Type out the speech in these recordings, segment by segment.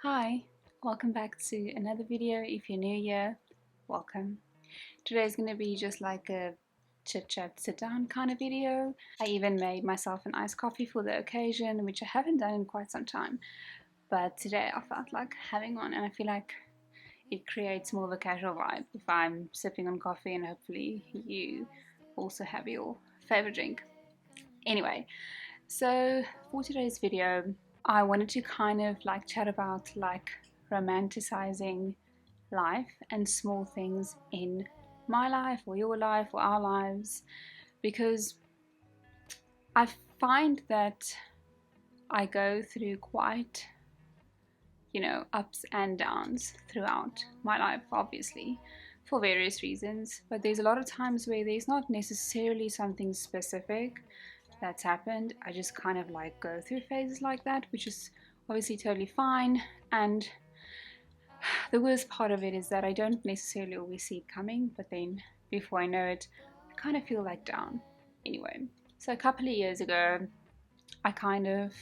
Hi, welcome back to another video. If you're new here, welcome. Today's going to be just like a chit chat sit down kind of video. I even made myself an iced coffee for the occasion, which I haven't done in quite some time, but today I felt like having one, and I feel like it creates more of a casual vibe if I'm sipping on coffee, and hopefully you also have your favorite drink. Anyway, so for today's video I wanted to kind of like chat about like romanticizing life and small things in my life or your life or our lives, because I find that I go through quite, ups and downs throughout my life, obviously, for various reasons. But there's a lot of times where there's not necessarily something specific that's happened. I just kind of like go through phases like that, which is obviously totally fine. And the worst part of it is that I don't necessarily always see it coming, but then before I know it, I kind of feel like down. Anyway, so a couple of years ago, I kind of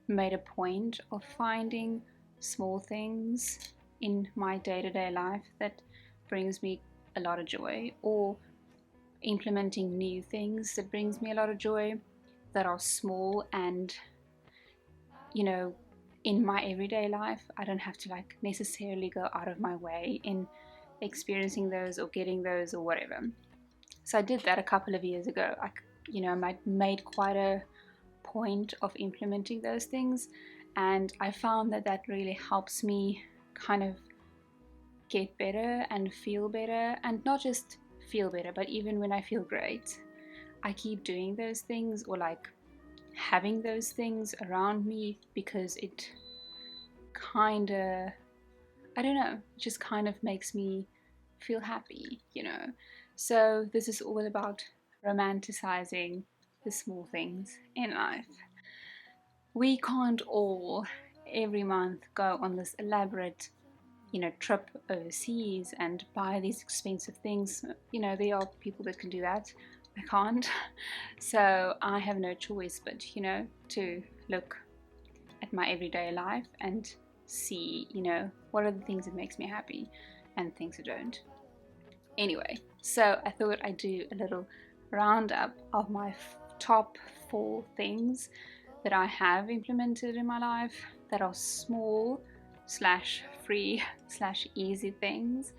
made a point of finding small things in my day-to-day life that brings me a lot of joy, or implementing new things that brings me a lot of joy, that are small and, in my everyday life I don't have to like necessarily go out of my way in experiencing those or getting those or whatever. So I did that a couple of years ago. I made quite a point of implementing those things, and I found that that really helps me kind of get better and feel better, and not just feel better, but even when I feel great, I keep doing those things, or like having those things around me, because it kind of, I don't know, just kind of makes me feel happy. So this is all about romanticizing the small things in life. We can't all every month go on this elaborate trip overseas and buy these expensive things. There are people that can do that. I can't. So I have no choice but to look at my everyday life and see what are the things that makes me happy and things that don't. Anyway, so I thought I'd do a little roundup of my top 4 things that I have implemented in my life that are small slash free slash easy things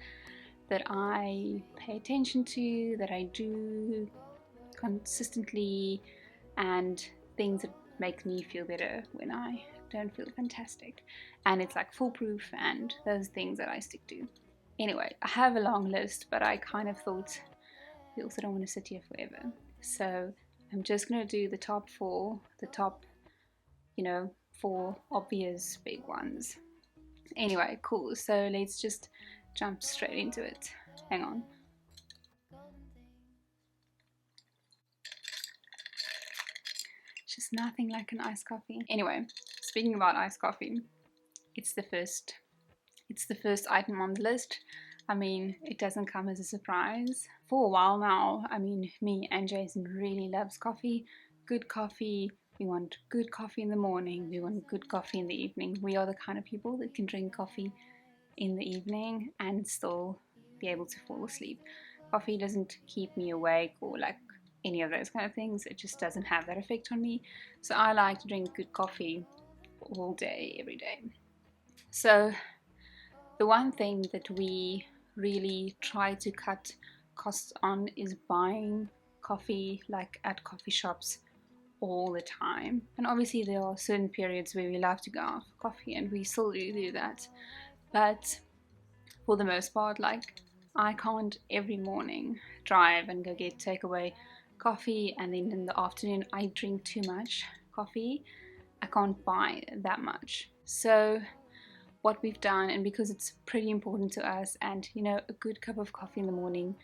that I pay attention to, that I do consistently, and things that make me feel better when I don't feel fantastic. And it's like foolproof, and those things that I stick to. Anyway, I have a long list, but I kind of thought we also don't want to sit here forever. So I'm just going to do the top 4, the top, 4 obvious big ones. Anyway, cool. So let's just jump straight into it. Hang on. Just nothing like an iced coffee. Anyway, speaking about iced coffee, it's the first item on the list. I mean, it doesn't come as a surprise. For a while now, I mean, me and Jason really loves coffee. Good coffee. We want good coffee in the morning. We want good coffee in the evening. We are the kind of people that can drink coffee in the evening and still be able to fall asleep. Coffee doesn't keep me awake or like any of those kind of things. It just doesn't have that effect on me. So I like to drink good coffee all day, every day. So the one thing that we really try to cut costs on is buying coffee like at coffee shops all the time. And obviously there are certain periods where we love to go out for coffee, and we still do that. But for the most part, like, I can't every morning drive and go get takeaway coffee, and then in the afternoon I drink too much coffee. I can't buy that much. So what we've done, and because it's pretty important to us, and a good cup of coffee in the morning,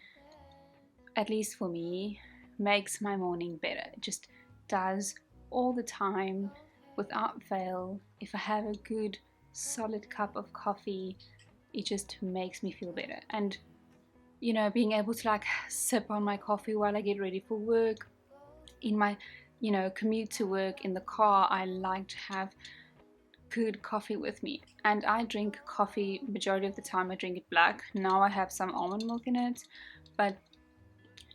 at least for me, makes my morning better. It just does all the time without fail. If I have a good solid cup of coffee, it just makes me feel better. And being able to like sip on my coffee while I get ready for work, in my commute to work in the car, I like to have good coffee with me. And I drink coffee, majority of the time I drink it black. Now I have some almond milk in it, but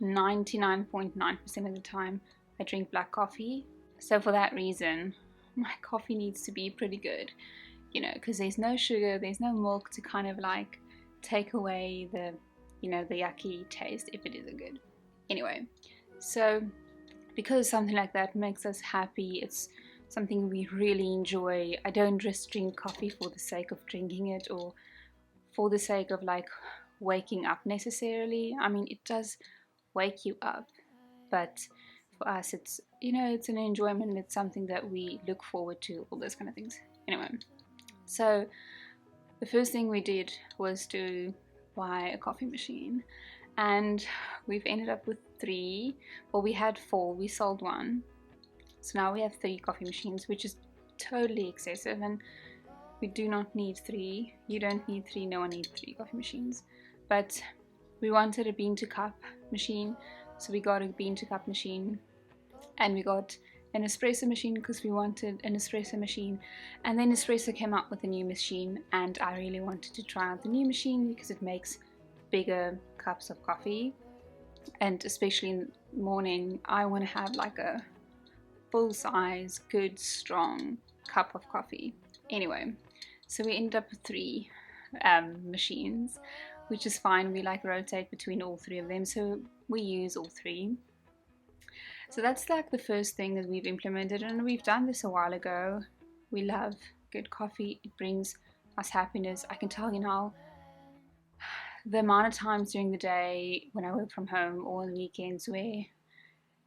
99.9% of the time I drink black coffee. So for that reason, my coffee needs to be pretty good, you know, because there's no sugar, there's no milk to kind of like take away the, you know, the yucky taste if it isn't good. Anyway, so because something like that makes us happy, it's something we really enjoy. I don't just drink coffee for the sake of drinking it or for the sake of like waking up necessarily. I mean, it does wake you up, but for us it's, you know, it's an enjoyment, it's something that we look forward to, all those kind of things. Anyway, so the first thing we did was to buy a coffee machine, and we've ended up with 3. Well, we had 4, we sold 1, so now we have 3 coffee machines, which is totally excessive, and we do not need 3. You don't need 3, no one needs 3 coffee machines. But we wanted a bean to cup machine, so we got a bean to cup machine, and we got an espresso machine because we wanted an espresso machine. And then Espresso came out with a new machine, and I really wanted to try out the new machine because it makes bigger cups of coffee, and especially in the morning I want to have like a full size, good, strong cup of coffee. Anyway, so we ended up with 3 machines, which is fine. We like rotate between all 3 of them, so we use all 3. So that's like the first thing that we've implemented, and we've done this a while ago. We love good coffee. It brings us happiness. I can tell you now, the amount of times during the day when I work from home or on weekends where,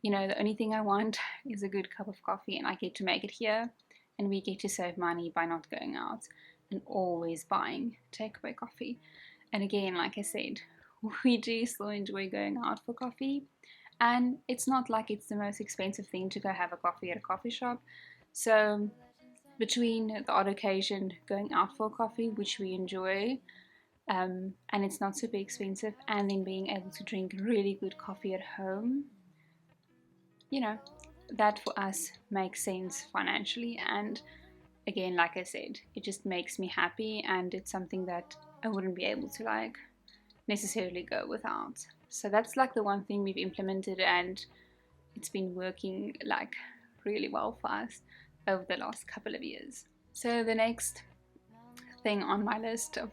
you know, the only thing I want is a good cup of coffee, and I get to make it here, and we get to save money by not going out and always buying takeaway coffee. And again, like I said, we do still enjoy going out for coffee, and it's not like it's the most expensive thing to go have a coffee at a coffee shop. So between the odd occasion going out for coffee, which we enjoy, and it's not super expensive, and then being able to drink really good coffee at home, you know, that for us makes sense financially. And again, like I said, it just makes me happy, and it's something that I wouldn't be able to like necessarily go without. So that's like the one thing we've implemented, and it's been working like really well for us over the last couple of years. So the next thing on my list of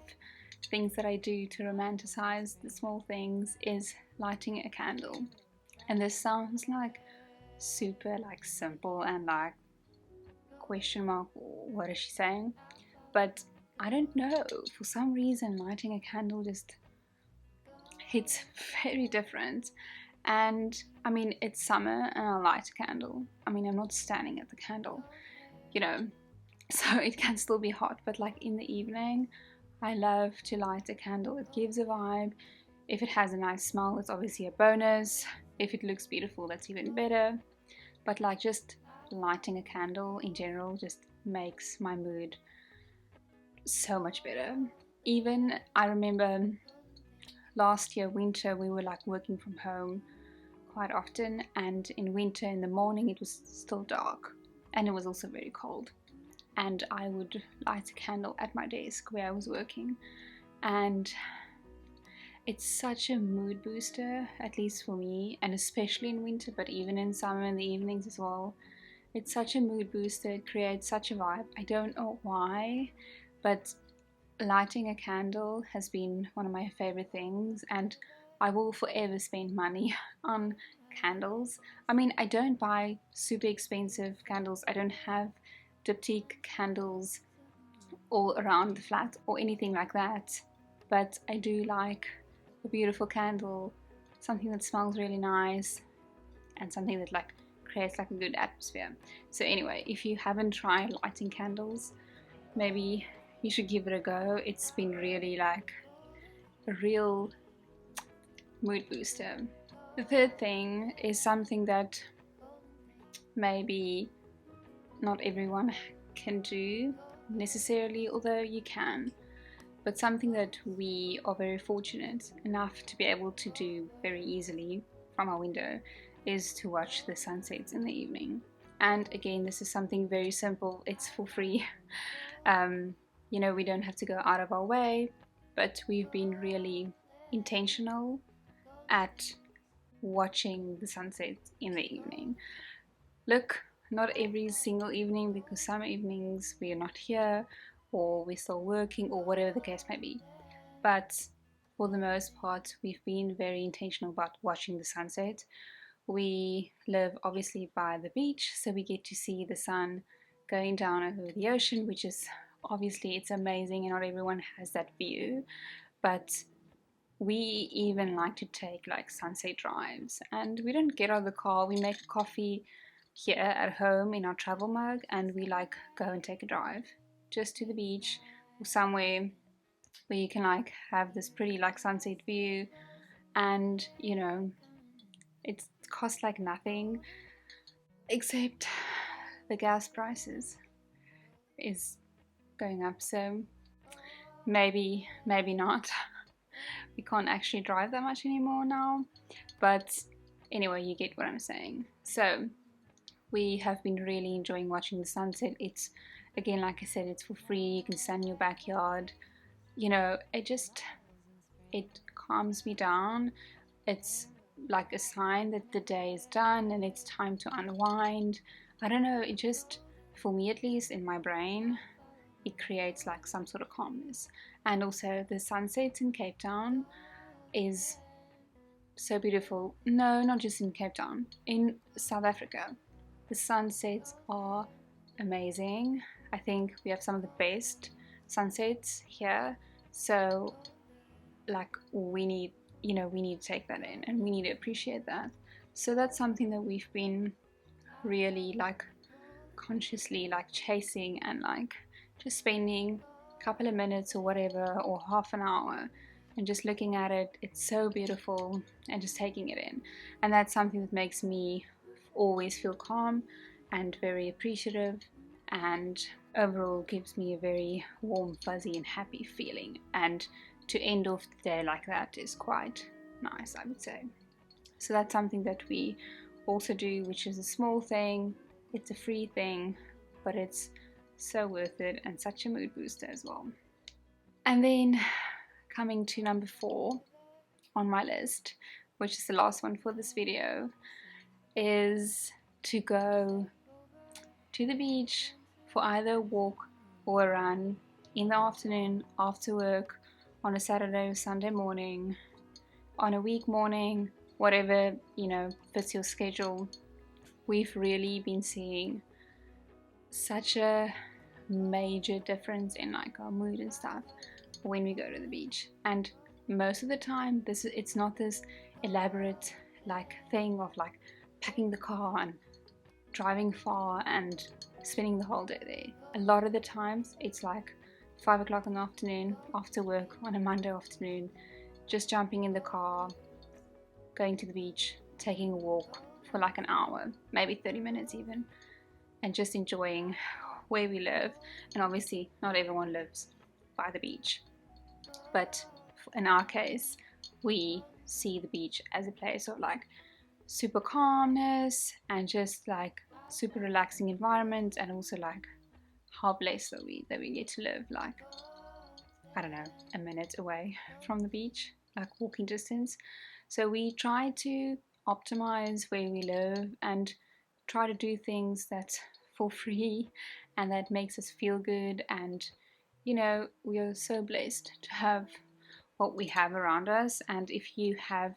things that I do to romanticize the small things is lighting a candle. And this sounds like super like simple and like question mark, what is she saying? But I don't know, for some reason lighting a candle just hits very different. And I mean, it's summer and I light a candle. I mean, I'm not standing at the candle, you know, so it can still be hot, but like in the evening I love to light a candle. It gives a vibe. If it has a nice smell, it's obviously a bonus. If it looks beautiful, that's even better. But like just lighting a candle in general just makes my mood so much better. Even I remember last year winter, we were like working from home quite often, and in winter in the morning it was still dark and it was also very cold, and I would light a candle at my desk where I was working, and it's such a mood booster, at least for me, and especially in winter, but even in summer in the evenings as well. It's such a mood booster. It creates such a vibe. I don't know why, but lighting a candle has been one of my favorite things, and I will forever spend money on candles. I mean, I don't buy super expensive candles. I don't have diptyque candles all around the flat or anything like that, but I do like a beautiful candle, something that smells really nice, and something that like creates like a good atmosphere. So anyway, if you haven't tried lighting candles, maybe you should give it a go. It's been really like a real mood booster. The third thing is something that maybe not everyone can do necessarily, although you can, but something that we are very fortunate enough to be able to do very easily from our window is to watch the sunsets in the evening. And again, this is something very simple. It's for free. You know, we don't have to go out of our way, but we've been really intentional at watching the sunset in the evening. Look, not every single evening, because some evenings we are not here or we're still working or whatever the case may be. But for the most part, we've been very intentional about watching the sunset. We live obviously by the beach, so we get to see the sun going down over the ocean, which is obviously it's amazing, and not everyone has that view. But we even like to take like sunset drives, and we don't get out of the car. We make a coffee here at home in our travel mug, and we like go and take a drive just to the beach or somewhere where you can like have this pretty like sunset view. And you know, it costs like nothing, except the gas prices is going up, so maybe not. We can't actually drive that much anymore now, but anyway, you get what I'm saying. So we have been really enjoying watching the sunset. It's, again, like I said, it's for free. You can stand in your backyard. You know, it calms me down. It's like a sign that the day is done and it's time to unwind. I don't know, it just, for me at least, in my brain, it creates like some sort of calmness. And also the sunsets in Cape Town is so beautiful. No, not just in Cape Town, in South Africa. The sunsets are amazing. I think we have some of the best sunsets here. So like we need, you know, we need to take that in and we need to appreciate that. So that's something that we've been really like consciously like chasing, and like just spending a couple of minutes or whatever, or half an hour, and just looking at it. It's so beautiful, and just taking it in. And that's something that makes me always feel calm and very appreciative, and overall gives me a very warm, fuzzy and happy feeling. And to end off the day like that is quite nice, I would say. So that's something that we also do, which is a small thing. It's a free thing, but it's so worth it and such a mood booster as well. And then coming to number 4 on my list, which is the last one for this video, is to go to the beach for either a walk or a run in the afternoon after work, on a Saturday or Sunday morning, on a week morning, whatever, you know, fits your schedule. We've really been seeing such a major difference in like our mood and stuff when we go to the beach. And most of the time, it's not this elaborate like thing of like packing the car and driving far and spending the whole day there. A lot of the times it's like 5 o'clock in the afternoon after work on a Monday afternoon, just jumping in the car, going to the beach, taking a walk for like an hour, maybe 30 minutes even, and just enjoying where we live. And obviously not everyone lives by the beach, but in our case we see the beach as a place of like super calmness and just like super relaxing environment, and also like how blessed are we that we get to live like, I don't know, a minute away from the beach, like walking distance. So we try to optimize where we live and try to do things that's for free and that makes us feel good. And you know, we are so blessed to have what we have around us. And if you have,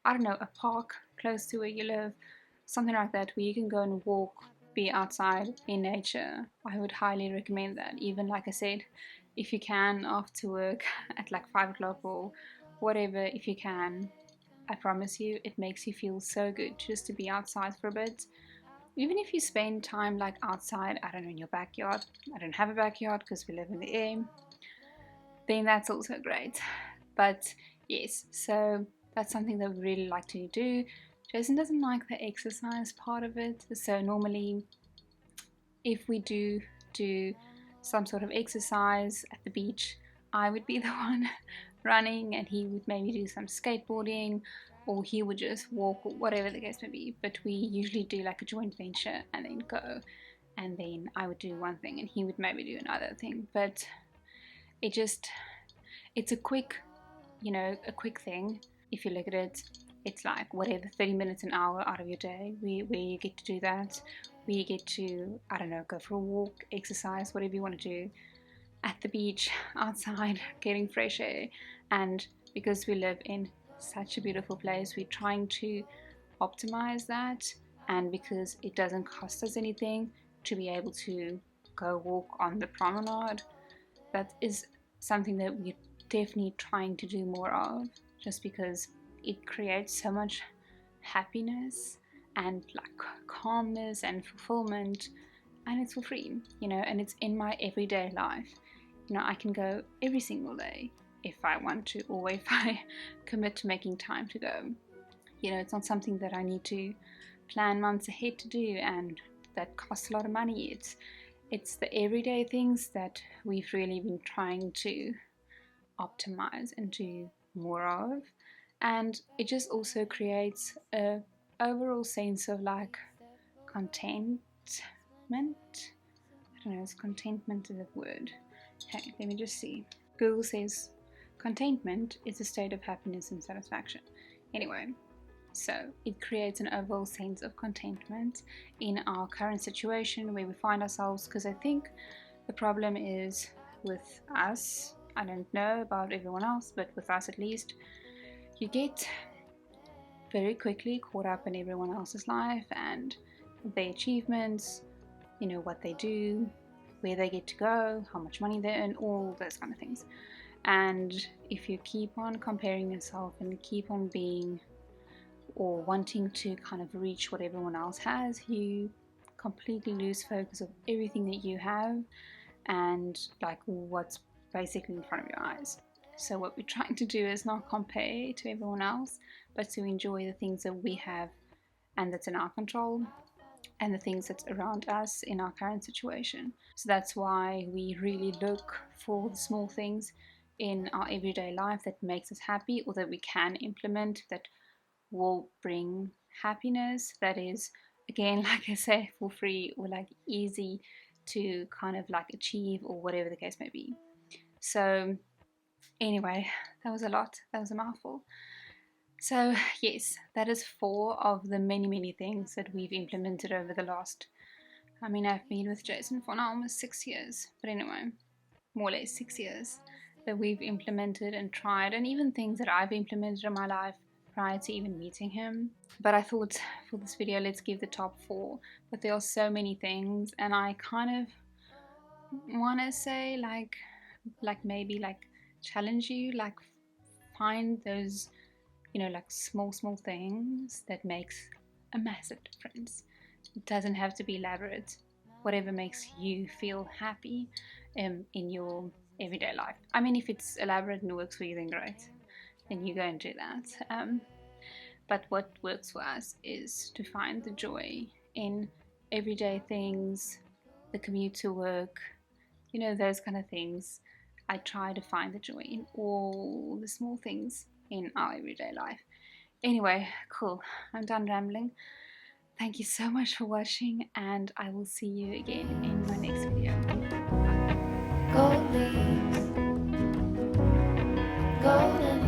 I don't know, a park close to where you live, something like that, where you can go and walk, be outside in nature, I would highly recommend that. Even like I said, if you can after work at like 5 o'clock or whatever, if you can, I promise you it makes you feel so good just to be outside for a bit. Even if you spend time like outside, I don't know, in your backyard. I don't have a backyard because we live in the air, then that's also great. But yes, so that's something that we really like to do. Jason doesn't like the exercise part of it, so normally if we do some sort of exercise at the beach, I would be the one running and he would maybe do some skateboarding, or he would just walk, or whatever the case may be. But we usually do like a joint venture and then go and then I would do one thing and he would maybe do another thing. But it's a quick, a quick thing. If you look at it, it's like whatever, 30 minutes, an hour out of your day where you get to do that, where you get to, I don't know, go for a walk, exercise, whatever you want to do, at the beach, outside, getting fresh air. And because we live in such a beautiful place, we're trying to optimize that. And because it doesn't cost us anything to be able to go walk on the promenade, that is something that we're definitely trying to do more of, just because it creates so much happiness and like calmness and fulfillment, and it's for free, and it's in my everyday life. I can go every single day if I want to, or if I commit to making time to go. It's not something that I need to plan months ahead to do, and that costs a lot of money. It's the everyday things that we've really been trying to optimize and do more of. And it just also creates a overall sense of like contentment. I don't know, is contentment a word? Hey, let me just see. Google says contentment is a state of happiness and satisfaction. Anyway, so it creates an overall sense of contentment in our current situation where we find ourselves, because I think the problem is with us, I don't know about everyone else, but with us at least, you get very quickly caught up in everyone else's life and their achievements, what they do, where they get to go, how much money they earn, all those kind of things. And if you keep on comparing yourself and keep on being or wanting to kind of reach what everyone else has, you completely lose focus of everything that you have and like what's basically in front of your eyes. So what we're trying to do is not compare to everyone else, but to enjoy the things that we have and that's in our control, and the things that's around us in our current situation. So that's why we really look for the small things in our everyday life that makes us happy, or that we can implement that will bring happiness, that is, again, like I say, for free or like easy to kind of like achieve, or whatever the case may be. So anyway, that was a lot, that was a mouthful. So yes, that is 4 of the many things that we've implemented over the last, I've been with Jason for now almost 6 years, but anyway, more or less 6 years that we've implemented and tried, and even things that I've implemented in my life prior to even meeting him. But I thought for this video, let's give the top 4. But there are so many things, and I kind of want to say like maybe like challenge you, like find those like small things that makes a massive difference. It doesn't have to be elaborate. Whatever makes you feel happy in your everyday life. If it's elaborate and works for you, then great, then you go and do that. But what works for us is to find the joy in everyday things, the commute to work, those kind of things. I try to find the joy in all the small things in our everyday life. Anyway, cool. I'm done rambling. Thank you so much for watching, and I will see you again in my next video. Gold leaves, golden